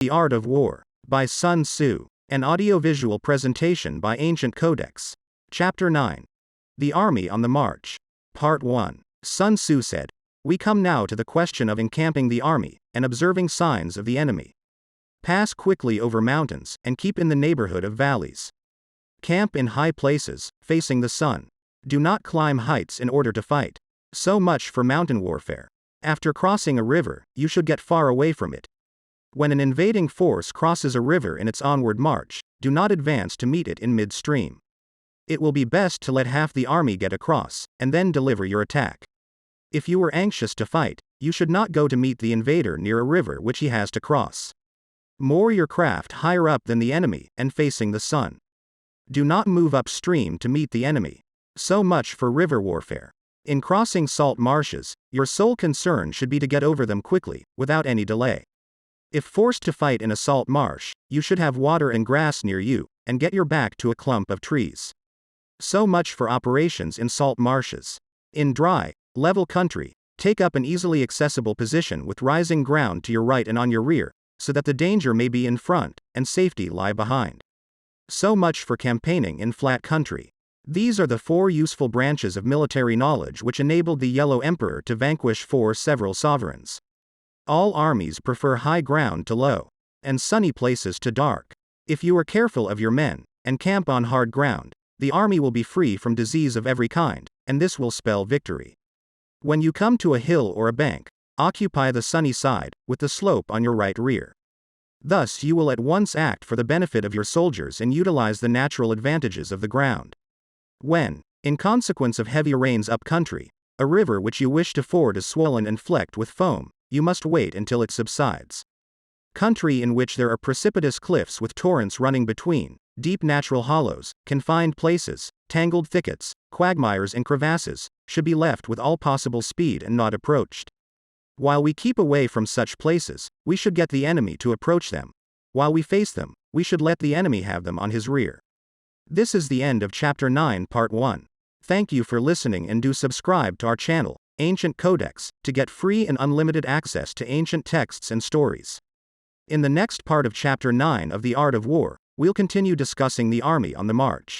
The Art of War, by Sun Tzu, an audiovisual presentation by Ancient Codex. Chapter 9. The Army on the March. Part 1. Sun Tzu said, "We come now to the question of encamping the army, and observing signs of the enemy. Pass quickly over mountains, and keep in the neighborhood of valleys. Camp in high places, facing the sun. Do not climb heights in order to fight. So much for mountain warfare. After crossing a river, you should get far away from it. When an invading force crosses a river in its onward march, do not advance to meet it in midstream. It will be best to let half the army get across, and then deliver your attack. If you are anxious to fight, you should not go to meet the invader near a river which he has to cross. Moor your craft higher up than the enemy, and facing the sun. Do not move upstream to meet the enemy. So much for river warfare. In crossing salt marshes, your sole concern should be to get over them quickly, without any delay. If forced to fight in a salt marsh, you should have water and grass near you, and get your back to a clump of trees. So much for operations in salt marshes. In dry, level country, take up an easily accessible position with rising ground to your right and on your rear, so that the danger may be in front, and safety lie behind. So much for campaigning in flat country. These are the 4 useful branches of military knowledge which enabled the Yellow Emperor to vanquish 4 several sovereigns. All armies prefer high ground to low, and sunny places to dark. If you are careful of your men, and camp on hard ground, the army will be free from disease of every kind, and this will spell victory. When you come to a hill or a bank, occupy the sunny side, with the slope on your right rear. Thus you will at once act for the benefit of your soldiers and utilize the natural advantages of the ground. When, in consequence of heavy rains up country, a river which you wish to ford is swollen and flecked with foam, you must wait until it subsides. Country in which there are precipitous cliffs with torrents running between, deep natural hollows, confined places, tangled thickets, quagmires and crevasses, should be left with all possible speed and not approached. While we keep away from such places, we should get the enemy to approach them. While we face them, we should let the enemy have them on his rear." This is the end of Chapter 9 Part 1. Thank you for listening and do subscribe to our channel, Ancient Codex, to get free and unlimited access to ancient texts and stories. In the next part of Chapter 9 of The Art of War, we'll continue discussing the army on the march.